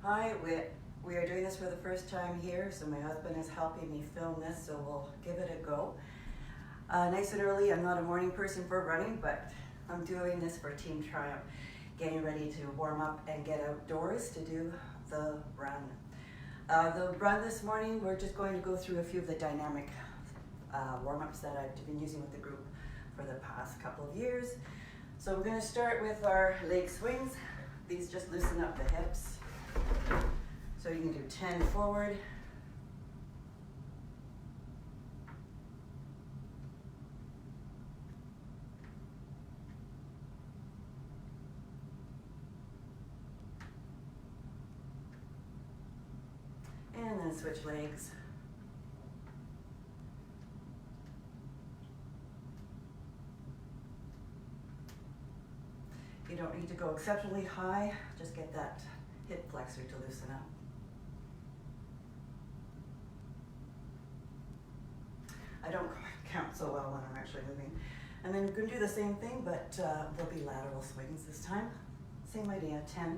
Hi, we are doing this for the first time here, so my husband is helping me film this, so we'll give it a go. Nice and early. I'm not a morning person for running, but I'm doing this for Team Triumph, getting ready to warm up and get outdoors to do the run. The run this morning, we're just going to go through a few of the dynamic warm-ups that I've been using with the group for the past couple of years. So we're going to start with our leg swings. These just loosen up the hips. So you can do 10 forward, and then switch legs. You don't need to go exceptionally high, just get that hip flexor to loosen up. I don't count so well when I'm actually moving. And then we're going to do the same thing, but there'll be lateral swings this time. Same idea, 10.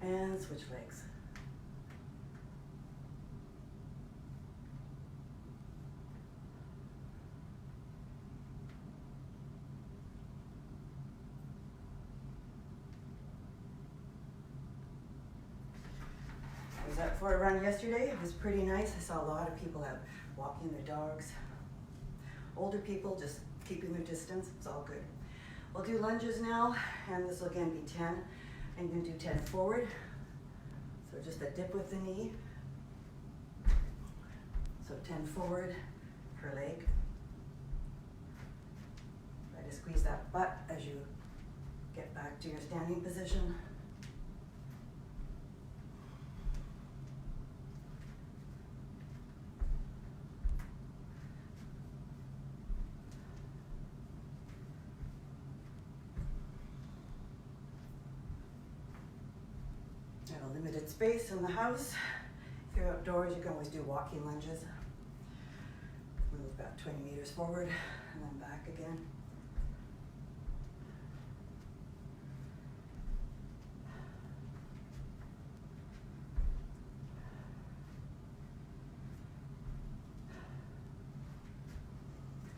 And switch legs. I was out for a run yesterday. It was pretty nice. I saw a lot of people out walking their dogs. Older people just keeping their distance. It's all good. We'll do lunges now, and this will again be 10. And you're going to do 10 forward. So just a dip with the knee. So 10 forward per leg. Try to squeeze that butt as you get back to your standing position. Have a limited space in the house. If you're outdoors, you can always do walking lunges. Move about 20 meters forward and then back again.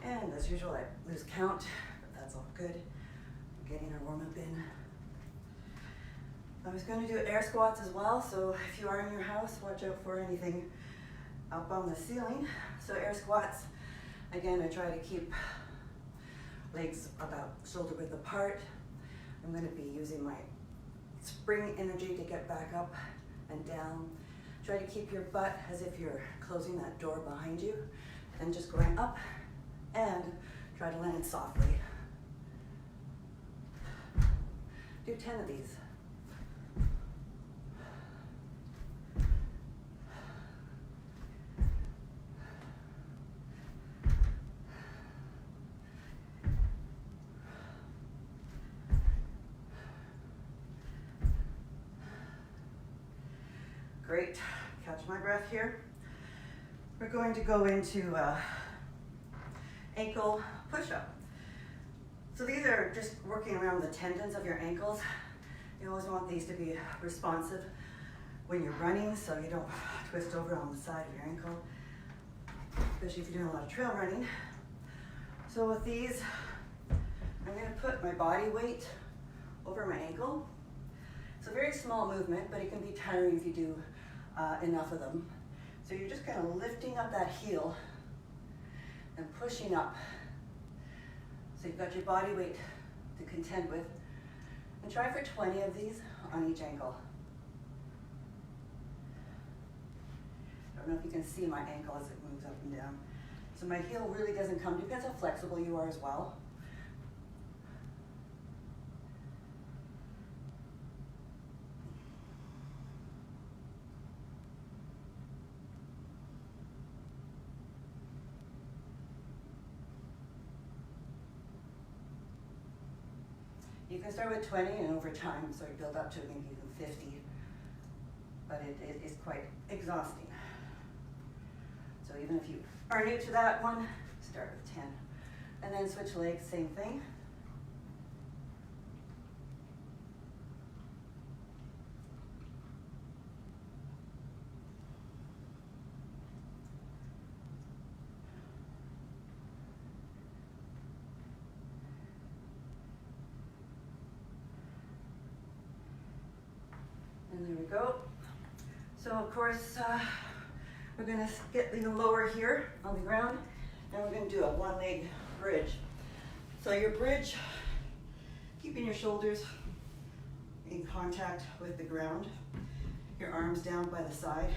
And as usual, I lose count, but that's all good. We're getting our warm-up in. I was going to do air squats as well, so if you are in your house, watch out for anything up on the ceiling. So air squats, again, I try to keep legs about shoulder width apart. I'm going to be using my spring energy to get back up and down. Try to keep your butt as if you're closing that door behind you and just going up and try to land softly. Do 10 of these. Great, catch my breath here. We're going to go into ankle push-up. So these are just working around the tendons of your ankles. You always want these to be responsive when you're running so you don't twist over on the side of your ankle, especially if you're doing a lot of trail running. So with these, I'm going to put my body weight over my ankle. It's a very small movement, but it can be tiring if you do enough of them. So you're just kind of lifting up that heel and pushing up. So you've got your body weight to contend with. And try for 20 of these on each ankle. I don't know if you can see my ankle as it moves up and down. So my heel really doesn't come, depends how flexible you are as well. You can start with 20 and over time, so you build up to maybe even 50, but it is quite exhausting. So even if you are new to that one, start with 10. And then switch legs, same thing. And there we go. So of course, we're gonna get even lower here on the ground, and we're gonna do a one-leg bridge. So your bridge, keeping your shoulders in contact with the ground, your arms down by the side,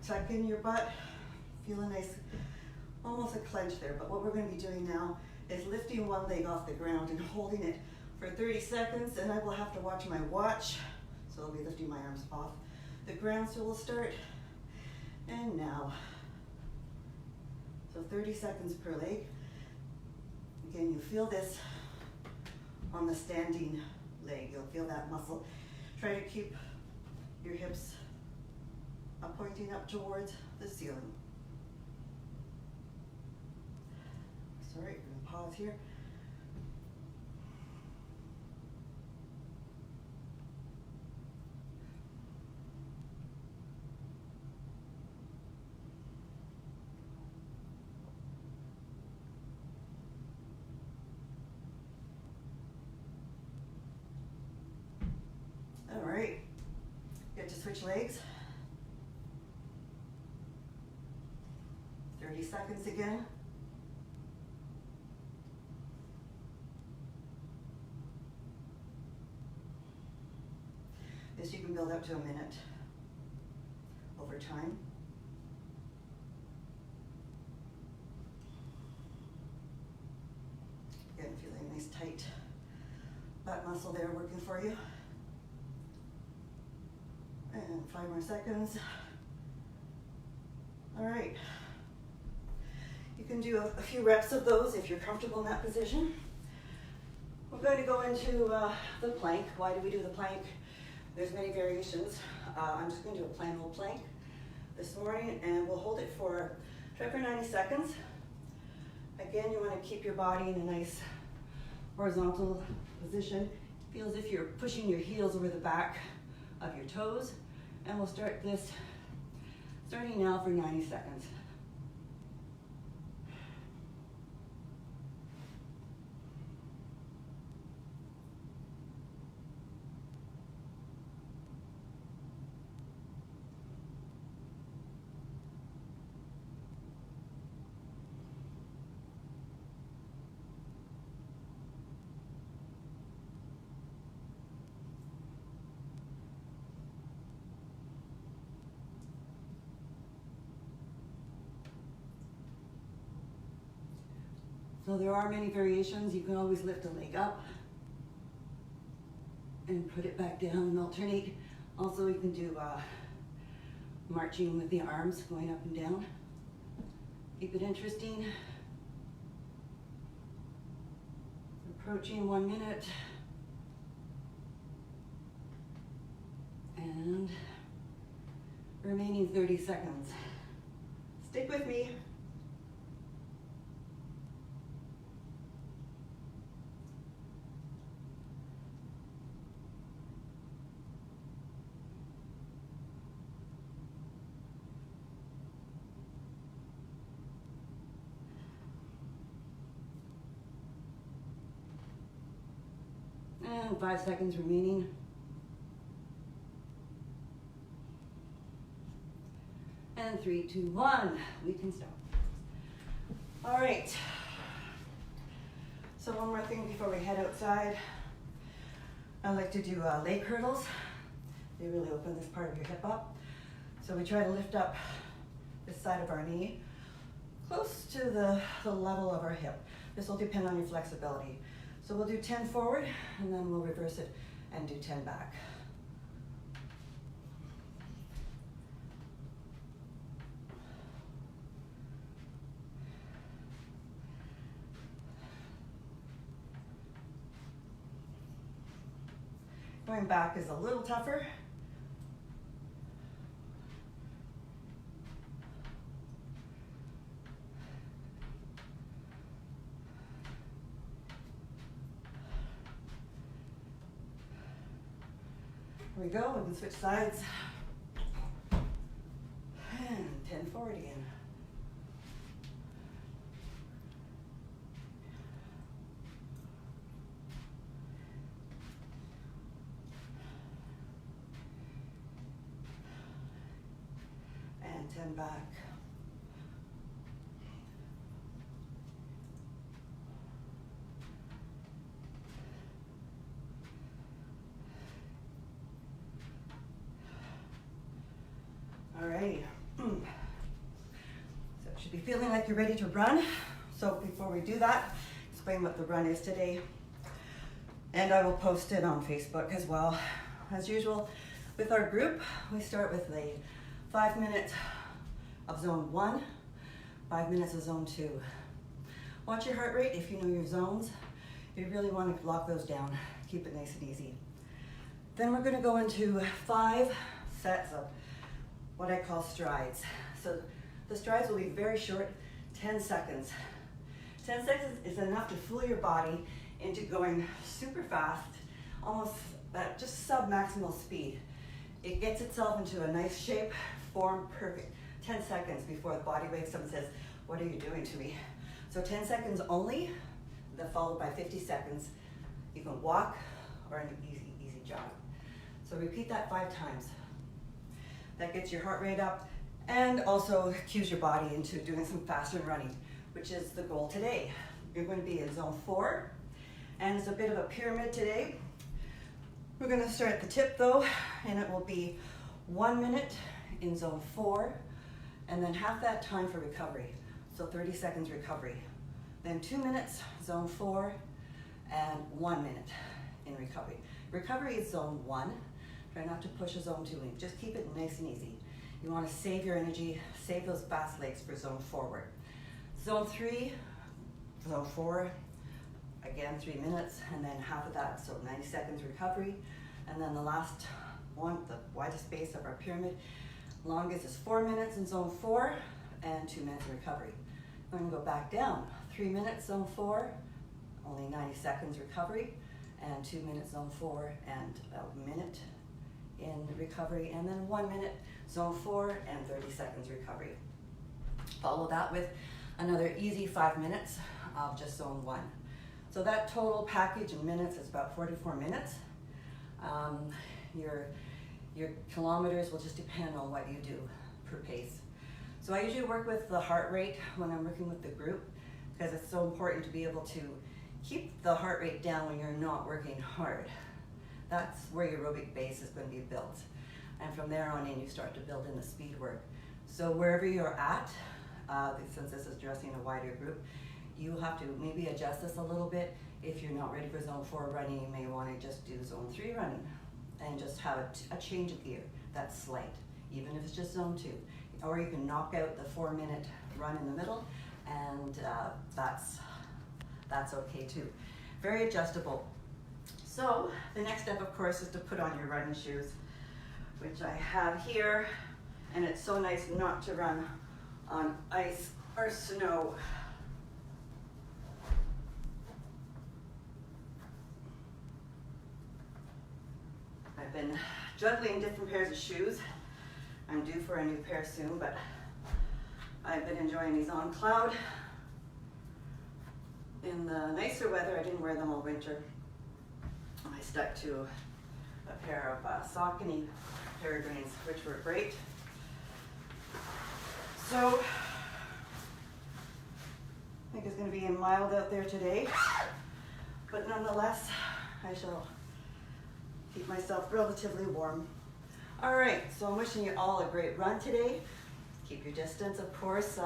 tuck in your butt, feel a nice, almost a clench there, but what we're gonna be doing now is lifting one leg off the ground and holding it for 30 seconds, and I will have to watch my watch, so I'll be lifting my arms off the ground, so we'll start, and now. So 30 seconds per leg. Again, you feel this on the standing leg. You'll feel that muscle. Try to keep your hips pointing up towards the ceiling. Sorry, we're gonna pause here. All right, you have to switch legs. 30 seconds again. This you can build up to a minute over time. Again, feeling a nice tight butt muscle there working for you. And 5 more seconds. All right. You can do a few reps of those if you're comfortable in that position. We're going to go into the plank. Why do we do the plank? There's many variations. I'm just going to do a plain old plank this morning, and we'll hold it for, try for 90 seconds. Again, you want to keep your body in a nice horizontal position. Feel as if you're pushing your heels over the back of your toes. And we'll start this, starting now for 90 seconds. So there are many variations. You can always lift a leg up and put it back down and alternate. Also, you can do marching with the arms going up and down. Keep it interesting. Approaching 1 minute. And remaining 30 seconds. Stick with me. And 5 seconds remaining. And 3, 2, 1, we can stop. All right. So one more thing before we head outside. I like to do leg hurdles. They really open this part of your hip up. So we try to lift up this side of our knee close to the level of our hip. This will depend on your flexibility. So we'll do 10 forward, and then we'll reverse it and do 10 back. Going back is a little tougher. Here we go, we can switch sides. And 10 forward again. And 10 back. Alrighty. So you should be feeling like you're ready to run. So before we do that, explain what the run is today. And I will post it on Facebook as well. As usual, with our group, we start with a 5 minutes of zone 1, 5 minutes of zone 2. Watch your heart rate if you know your zones. You really want to lock those down. Keep it nice and easy. Then we're going to go into 5 sets of what I call strides. So the strides will be very short, 10 seconds. 10 seconds is enough to fool your body into going super fast, almost at just sub-maximal speed. It gets itself into a nice shape, form, perfect. 10 seconds before the body wakes up and says, what are you doing to me? So 10 seconds only, then followed by 50 seconds. You can walk or an easy jog. So repeat that 5 times. That gets your heart rate up and also cues your body into doing some faster running, which is the goal today. You're going to be in zone 4, and it's a bit of a pyramid today. We're going to start at the tip though, and it will be 1 minute in zone 4, and then half that time for recovery. So 30 seconds recovery. Then 2 minutes, zone 4, and 1 minute in recovery. Recovery is zone 1. Try not to push a zone 2 in. Just keep it nice and easy. You want to save your energy, save those fast legs for zone forward. Zone 3, zone 4, again 3 minutes, and then half of that, so 90 seconds recovery. And then the last one, the widest base of our pyramid, longest is 4 minutes in zone 4, and 2 minutes in recovery. We're going to go back down. 3 minutes zone 4, only 90 seconds recovery, and 2 minutes zone 4, and a minute in recovery, and then 1 minute zone 4 and 30 seconds recovery. Follow that with another easy 5 minutes of just zone 1. So that total package in minutes is about 44 minutes. Your kilometers will just depend on what you do per pace. So I usually work with the heart rate when I'm working with the group, because it's so important to be able to keep the heart rate down when you're not working hard. That's where your aerobic base is going to be built. And from there on in, you start to build in the speed work. So wherever you're at, since this is addressing a wider group, you have to maybe adjust this a little bit. If you're not ready for zone 4 running, you may want to just do zone 3 running and just have a change of gear. That's slight, even if it's just zone 2. Or you can knock out the 4 minute run in the middle, and that's okay too. Very adjustable. So the next step, of course, is to put on your running shoes, which I have here, and it's so nice not to run on ice or snow. I've been juggling different pairs of shoes. I'm due for a new pair soon, but I've been enjoying these on cloud. In the nicer weather, I didn't wear them all winter. I stuck to a pair of Saucony Peregrines, which were great. So, I think it's going to be mild out there today, but nonetheless, I shall keep myself relatively warm. All right, so I'm wishing you all a great run today. Keep your distance, of course,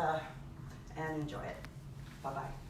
and enjoy it. Bye-bye.